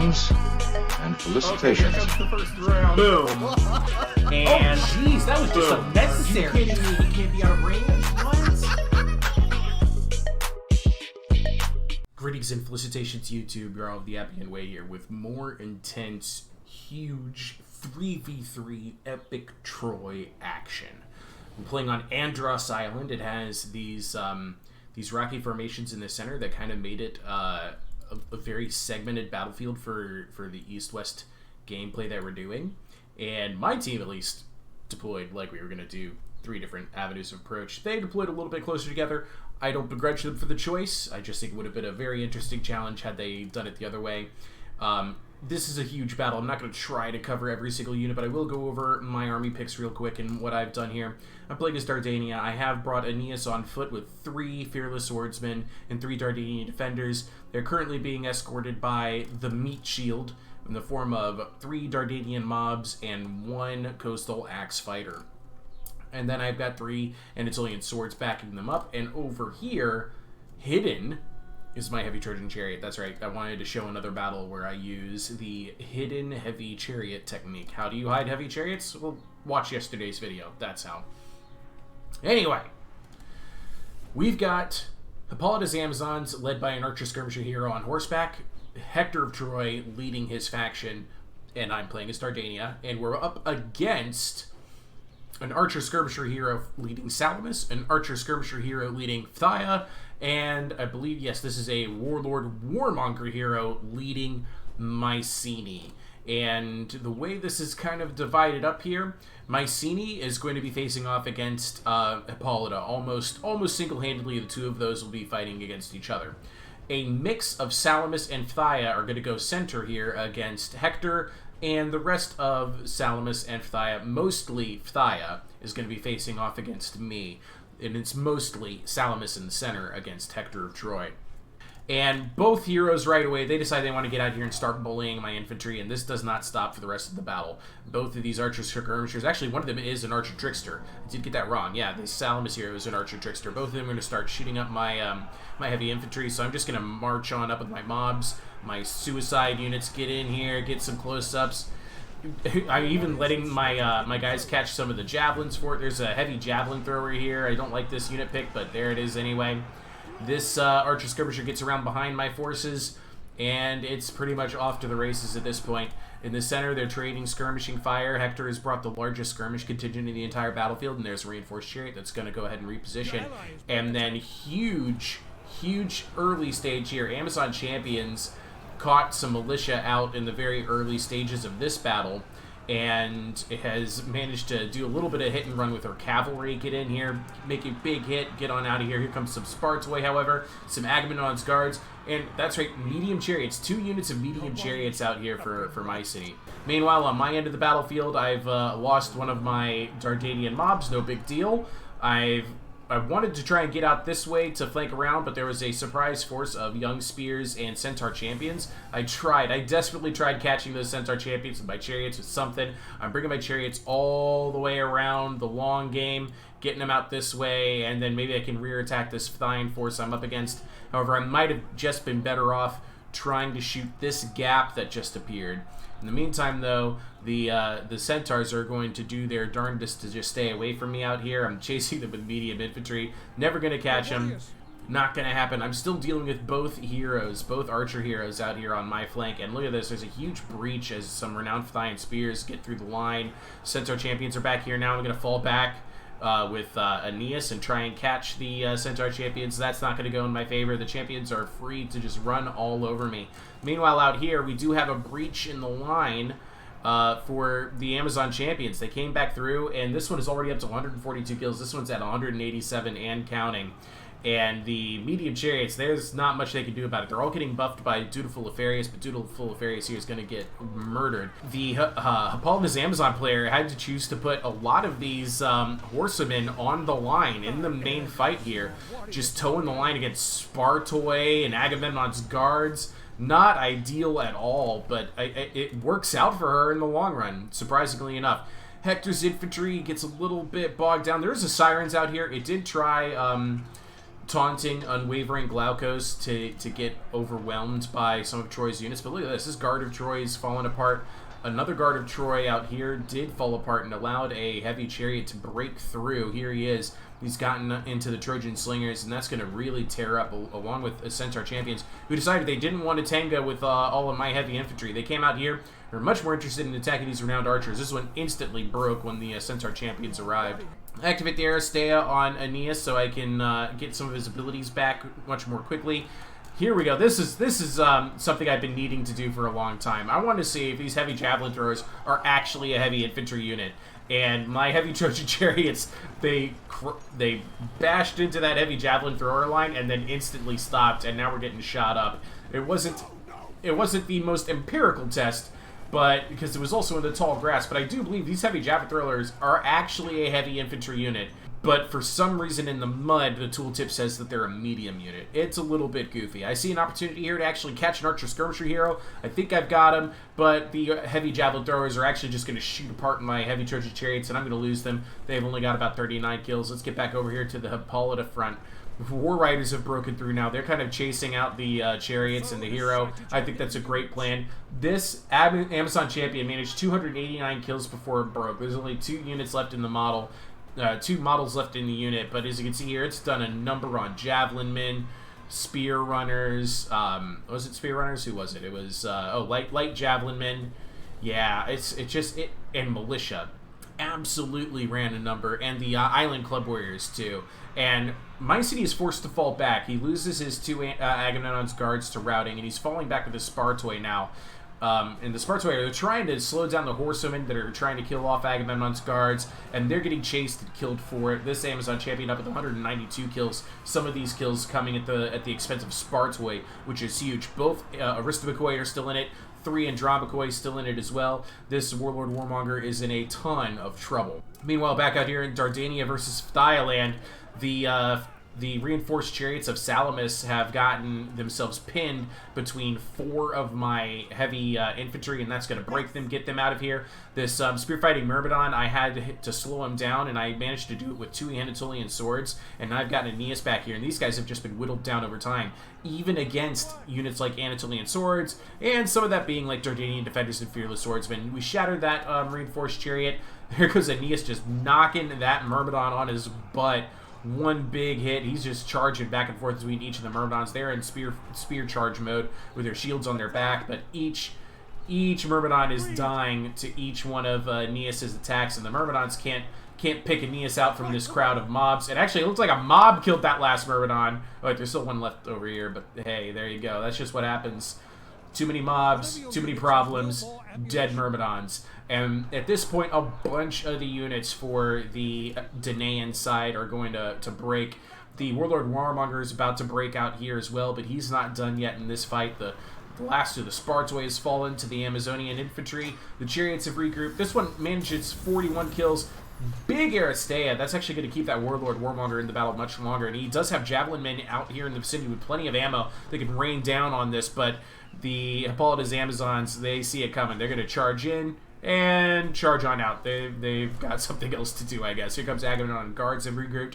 Greetings and felicitations. Okay, here comes the first round. Boom. And Jeez, that was just boom. unnecessary. You kidding me? You can't be out of range? What? Greetings and felicitations, YouTube. You're all of the Appian Way here with more intense, huge 3v3 epic Troy action. I'm playing on Andros Island. It has these rocky formations in the center that kind of made it a very segmented battlefield for the east-west gameplay that we're doing. And my team, at least, deployed like we were going to do 3 different avenues of approach. They deployed a little bit closer together. I don't begrudge them for the choice. I just think it would have been a very interesting challenge had they done it the other way. This is a huge battle. I'm not going to try to cover every single unit, but I will go over my army picks real quick and what I've done here. I'm playing as Dardania. I have brought Aeneas on foot with 3 Fearless Swordsmen and 3 Dardanian Defenders. They're currently being escorted by the Meat Shield in the form of 3 Dardanian Mobs and 1 Coastal Axe Fighter. And then I've got 3 Anatolian Swords backing them up. And over here, hidden, is my Heavy Trojan Chariot. That's right. I wanted to show another battle where I use the hidden Heavy Chariot technique. How do you hide Heavy Chariots? Well, watch yesterday's video. That's how. Anyway, we've got Hippolytus Amazons led by an Archer Skirmisher hero on horseback, Hector of Troy leading his faction, and I'm playing as Dardania, and we're up against an Archer Skirmisher hero leading Salamis, an Archer Skirmisher hero leading Phthia, and I believe, yes, this is a Warlord Warmonger hero leading Mycenae. And the way this is kind of divided up here, Mycenae is going to be facing off against Hippolyta. Almost single-handedly, the two of those will be fighting against each other. A mix of Salamis and Phthia are going to go center here against Hector, and the rest of Salamis and Phthia, mostly Phthia, is going to be facing off against me. And it's mostly Salamis in the center against Hector of Troy. And both heroes right away, they decide they want to get out here and start bullying my infantry, and this does not stop for the rest of the battle. Both of these Archer Skirmishers, actually one of them is an Archer Trickster. I did get that wrong. Yeah, the Salamis hero is an Archer Trickster. Both of them are going to start shooting up my my heavy infantry, so I'm just going to march on up with my mobs. My suicide units get in here, get some close-ups. I'm even letting my my guys catch some of the javelins for it. There's a heavy javelin thrower here. I don't like this unit pick, but there it is anyway. This Archer Skirmisher gets around behind my forces, and it's pretty much off to the races at this point. In the center, they're trading skirmishing fire. Hector has brought the largest skirmish contingent in the entire battlefield, and there's a reinforced chariot that's going to go ahead and reposition. And then huge early stage here. Amazon Champions caught some militia out in the very early stages of this battle, and it has managed to do a little bit of hit and run with her cavalry, get in here, make a big hit, get on out of here. Here comes some Spartoi, however, some Agamemnon's guards, and that's right, medium chariots, 2 units of medium chariots out here for Mycenae. Meanwhile, on my end of the battlefield, I've lost one of my Dardanian mobs, no big deal. I wanted to try and get out this way to flank around, but there was a surprise force of young spears and centaur champions. I desperately tried catching those centaur champions with my chariots with something. I'm bringing my chariots all the way around the long game, getting them out this way, and then maybe I can rear attack this Phthyan force I'm up against. However, I might have just been better off trying to shoot this gap that just appeared. In the meantime, though, the centaurs are going to do their darndest to just stay away from me out here. I'm chasing them with medium infantry. Never going to catch them. Not going to happen. I'm still dealing with both heroes, both archer heroes out here on my flank. And look at this. There's a huge breach as some renowned Phthyan spears get through the line. Centaur champions are back here now. I'm going to fall back with Aeneas and try and catch the Centaur champions. That's not going to go in my favor. The champions are free to just run all over me. Meanwhile, out here, we do have a breach in the line for the Amazon champions. They came back through, and this one is already up to 142 kills. This one's at 187 and counting. And the medium chariots, there's not much they can do about it. They're all getting buffed by Dutiful Lefarius, but Dutiful Lefarius here is going to get murdered. The Hippolytus Amazon player had to choose to put a lot of these horsemen on the line in the main fight here, just towing the line against Spartoi and Agamemnon's guards. Not ideal at all, but it works out for her in the long run, surprisingly enough. Hector's infantry gets a little bit bogged down. There's a Sirens out here. It did try taunting Unwavering Glaukos to get overwhelmed by some of Troy's units. But look at this. This Guard of Troy is falling apart. Another Guard of Troy out here did fall apart and allowed a heavy chariot to break through. Here he is. He's gotten into the Trojan Slingers, and that's going to really tear up, along with the Centaur Champions, who decided they didn't want to tango with all of my heavy infantry. They came out here. They're much more interested in attacking these renowned archers. This one instantly broke when the Centaur Champions arrived. Activate the Aristea on Aeneas so I can get some of his abilities back much more quickly. Here we go. This is something I've been needing to do for a long time. I want to see if these heavy javelin throwers are actually a heavy infantry unit. And my heavy Trojan chariots, they bashed into that heavy javelin thrower line and then instantly stopped. And now we're getting shot up. It wasn't the most empirical test, but because it was also in the tall grass. But I do believe these heavy javelin throwers are actually a heavy infantry unit. But for some reason in the mud, the tooltip says that they're a medium unit. It's a little bit goofy. I see an opportunity here to actually catch an archer skirmisher hero. I think I've got him, but the heavy javelin throwers are actually just going to shoot apart my heavy Trojan chariots, and I'm going to lose them. They've only got about 39 kills. Let's get back over here to the Hippolyta front. War Riders have broken through now. They're kind of chasing out the chariots and the hero. I think that's a great plan. This Amazon champion managed 289 kills before it broke. There's only 2 units left in the model. 2 models left in the unit, but as you can see here, it's done a number on javelin men, spear runners. Was it spear runners? Who was it? It was light javelin men. Yeah, and militia absolutely ran a number, and the island club warriors too. And my city is forced to fall back. He loses his 2 Agamemnon's guards to routing, and he's falling back with the Spartoi now. And the Spartoi are trying to slow down the horsewomen that are trying to kill off Agamemnon's guards, and they're getting chased and killed for it. This Amazon champion up with 192 kills. Some of these kills coming at the expense of Spartoi, which is huge. Both Aristobakoi are still in it. 3 Andromachoi still in it as well. This Warlord Warmonger is in a ton of trouble. Meanwhile, back out here in Dardania versus Phthia, the reinforced chariots of Salamis have gotten themselves pinned between 4 of my heavy infantry, and that's going to break them, get them out of here. This spearfighting Myrmidon, I had to slow him down, and I managed to do it with 2 Anatolian swords, and I've gotten Aeneas back here, and these guys have just been whittled down over time, even against units like Anatolian swords, and some of that being like Dardanian defenders and fearless swordsmen. We shattered that reinforced chariot. There goes Aeneas just knocking that Myrmidon on his butt. One big hit. He's just charging back and forth between each of the Myrmidons. They're in spear charge mode with their shields on their back, but each Myrmidon is dying to each one of Aeneas's attacks, and the Myrmidons can't pick Aeneas out from this crowd of mobs. And actually, it looks like a mob killed that last Myrmidon. Oh, wait, there's still one left over here, but hey, there you go. That's just what happens. Too many mobs, too many problems, dead Myrmidons. And at this point, a bunch of the units for the Danaan side are going to break. The Warlord Warmonger is about to break out here as well, but he's not done yet in this fight. The last of the Spartoi has fallen to the Amazonian infantry. The chariots have regrouped. This one manages 41 kills. Big Aristea. That's actually going to keep that Warlord Warmonger in the battle much longer. And he does have javelin men out here in the vicinity with plenty of ammo that can rain down on this, but the Hippolyta's Amazons, they see it coming. They're going to charge in and charge on out. They've got something else to do, I guess. Here comes Agamemnon. Guards have regrouped.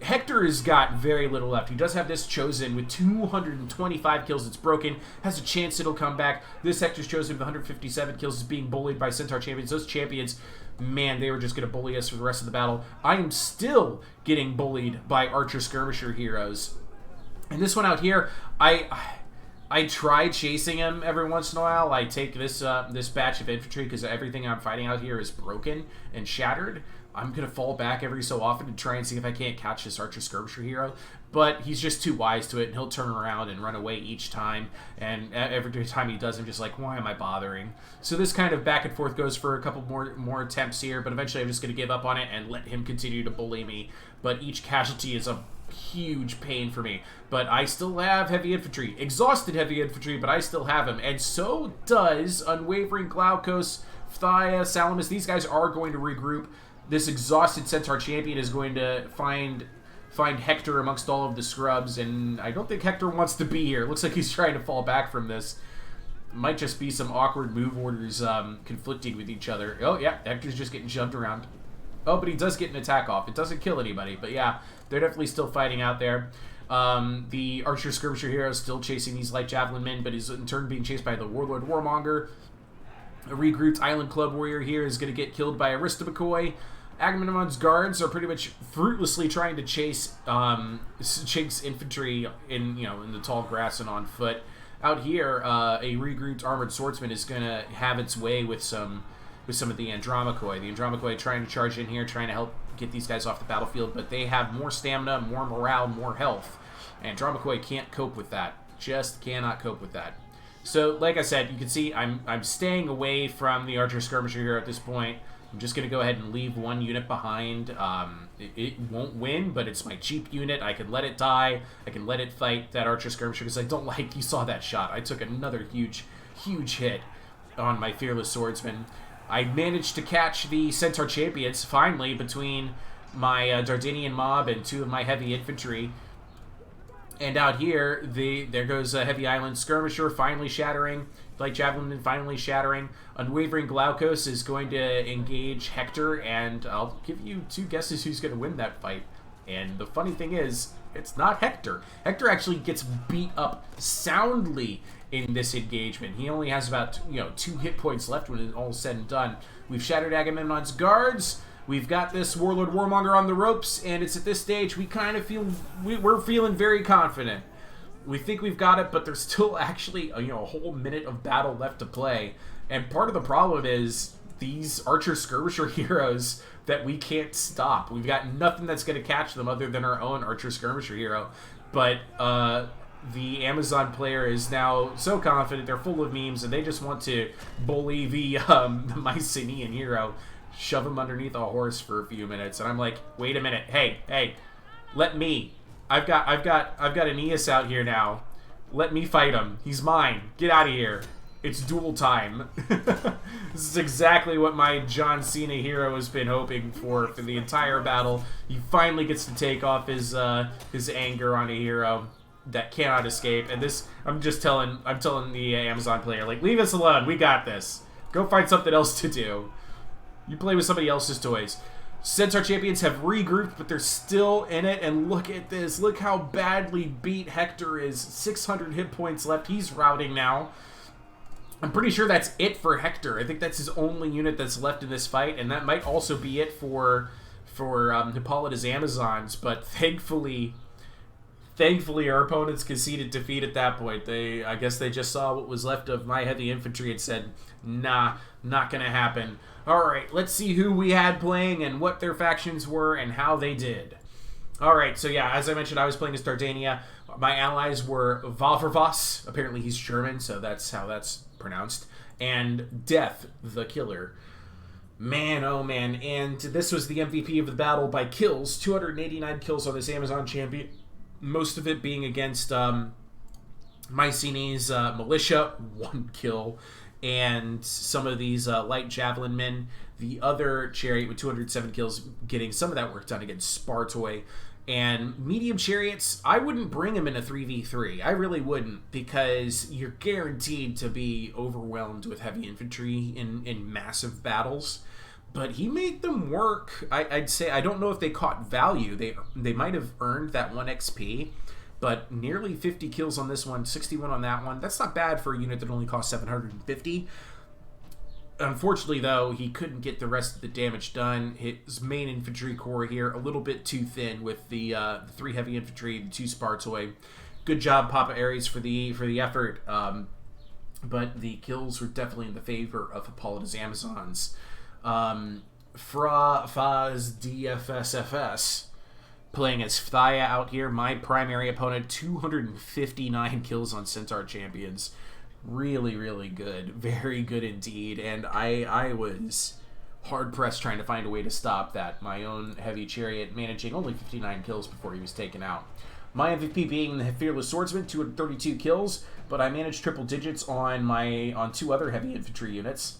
Hector has got very little left. He does have this Chosen with 225 kills. It's broken. Has a chance it'll come back. This Hector's Chosen with 157 kills is being bullied by Centaur champions. Those champions, man, they were just going to bully us for the rest of the battle. I am still getting bullied by Archer Skirmisher heroes. And this one out here, I try chasing him every once in a while. I take this this batch of infantry because everything I'm fighting out here is broken and shattered. I'm going to fall back every so often to try and see if I can't catch this Archer Skirmisher hero. But he's just too wise to it, and he'll turn around and run away each time. And every time he does, I'm just like, why am I bothering? So this kind of back and forth goes for a couple more attempts here, but eventually I'm just going to give up on it and let him continue to bully me. But each casualty is a huge pain for me. But I still have heavy infantry. Exhausted heavy infantry, but I still have him. And so does Unwavering Glaukos, Phthia, Salamis. These guys are going to regroup. This exhausted Centaur champion is going to find Hector amongst all of the scrubs, and I don't think Hector wants to be here. It looks like he's trying to fall back from this. Might just be some awkward move orders conflicting with each other. Oh, yeah, Hector's just getting jumped around. Oh, but he does get an attack off. It doesn't kill anybody, but yeah, they're definitely still fighting out there. The Archer Skirmisher hero is still chasing these Light Javelin men, but is in turn being chased by the Warlord Warmonger. A regrouped Island Club Warrior here is going to get killed by Arista McCoy. Agamemnon's guards are pretty much fruitlessly trying to chase infantry in the tall grass and on foot. Out here, a regrouped armored swordsman is going to have its way with some of the Andromakhoi. The Andromakhoi trying to charge in here, trying to help get these guys off the battlefield, but they have more stamina, more morale, more health. Andromakhoi can't cope with that. Just cannot cope with that. So, like I said, you can see I'm staying away from the Archer Skirmisher here at this point. I'm just going to go ahead and leave one unit behind. It won't win, but it's my cheap unit. I can let it die. I can let it fight that Archer Skirmisher because I don't like... You saw that shot. I took another huge, huge hit on my Fearless Swordsman. I managed to catch the Centaur Champions, finally, between my Dardanian mob and two of my heavy infantry. And out here, there goes a Heavy Island Skirmisher finally shattering. Light Javelin finally shattering. Unwavering Glaukos is going to engage Hector, and I'll give you two guesses who's going to win that fight. And the funny thing is, it's not Hector. Hector actually gets beat up soundly in this engagement. He only has about 2 hit points left when it's all said and done. We've shattered Agamemnon's guards. We've got this Warlord Warmonger on the ropes, and it's at this stage we kind of feel we're feeling very confident. We think we've got it, but there's still actually a whole minute of battle left to play. And part of the problem is these Archer Skirmisher heroes that we can't stop. We've got nothing that's going to catch them other than our own Archer Skirmisher hero. But the Amazon player is now so confident, they're full of memes, and they just want to bully the Mycenaean hero, shove him underneath a horse for a few minutes. And I'm like, wait a minute, hey, let me. I've got Aeneas out here now. Let me fight him. He's mine. Get out of here. It's duel time. This is exactly what my John Cena hero has been hoping for the entire battle. He finally gets to take off his anger on a hero that cannot escape. And this, I'm telling the Amazon player, like, leave us alone. We got this. Go find something else to do. You play with somebody else's toys. Centaur Champions have regrouped, but they're still in it, and look at this. Look how badly beat Hector is. 600 hit points left. He's routing now. I'm pretty sure that's it for Hector. I think that's his only unit that's left in this fight, and that might also be it for Hippolyta's Amazons, but thankfully our opponents conceded defeat at that point. I guess they just saw what was left of my heavy infantry and said, nah, not gonna happen. Alright, let's see who we had playing and what their factions were and how they did. Alright, so yeah, as I mentioned, I was playing as Dardania. My allies were Valvervas, apparently he's German, so that's how that's pronounced, and Death, the Killer. Man, oh man, and this was the MVP of the battle by kills, 289 kills on this Amazon champion, most of it being against Mycenae's militia, 1 kill, and some of these light javelin men. The other chariot with 207 kills getting some of that work done against Spartoi. And medium chariots, I wouldn't bring him in a 3v3. I really wouldn't, because you're guaranteed to be overwhelmed with heavy infantry in massive battles. But he made them work. I'd say, I don't know if they caught value. They might have earned that 1 XP, but nearly 50 kills on this one, 61 on that one. That's not bad for a unit that only cost 750. Unfortunately, though, he couldn't get the rest of the damage done. His main infantry corps here, a little bit too thin with the 3 heavy infantry, the 2 Spartoi. Good job, Papa Ares, for the effort. But the kills were definitely in the favor of Hippolyta's Amazons. Fra Faz DFSFS playing as Phthia out here. My primary opponent, 259 kills on Centaur Champions. Really, really good. Very good indeed. And I was hard-pressed trying to find a way to stop that. My own heavy chariot managing only 59 kills before he was taken out. My MVP being the Fearless Swordsman, 232 kills, but I managed triple digits on 2 other heavy infantry units.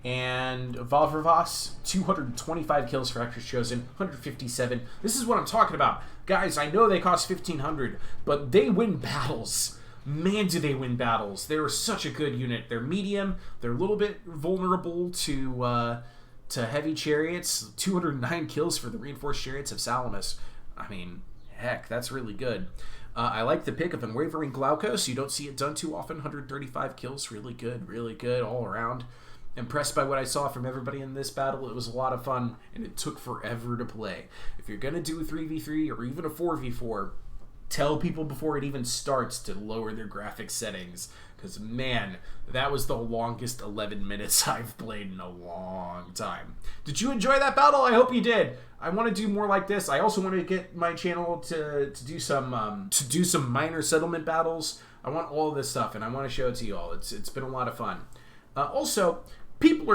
And Valvervas, 225 kills for Hector's Chosen, 157. This is what I'm talking about. Guys, I know they cost 1,500, but they win battles. Man, do they win battles. They're such a good unit. They're medium. They're a little bit vulnerable to to heavy chariots, 209 kills for the reinforced chariots of Salamis. I mean, heck, that's really good. I like the pick of Unwavering Glaukos. You don't see it done too often. 135 kills, really good all around. Impressed by what I saw from everybody in this battle. It was a lot of fun, and it took forever to play. If you're going to do a 3v3 or even a 4v4, tell people before it even starts to lower their graphics settings, because man, that was the longest 11 minutes I've played in a long time. Did you enjoy that battle? I hope you did. I want to do more like this. I also want to get my channel to do some minor settlement battles. I want all this stuff, and I want to show it to you all. It's been a lot of fun. Also, people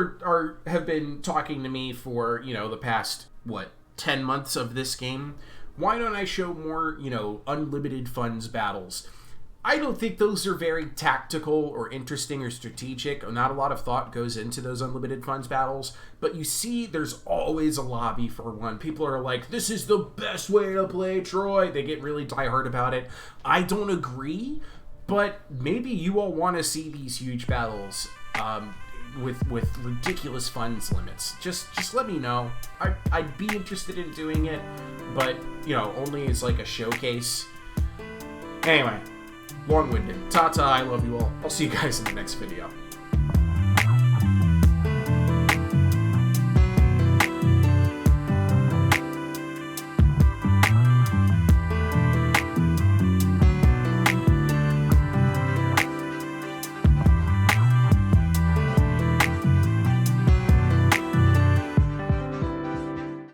have been talking to me for, the past 10 months of this game. Why don't I show more, unlimited funds battles? I don't think those are very tactical or interesting or strategic. Not a lot of thought goes into those unlimited funds battles. But you see, there's always a lobby for one. People are like, this is the best way to play Troy. They get really diehard about it. I don't agree, but maybe you all want to see these huge battles with ridiculous funds limits. Just let me know. I'd be interested in doing it, but only as like a showcase. Anyway, long-winded. Ta-ta, I love you all. I'll see you guys in the next video.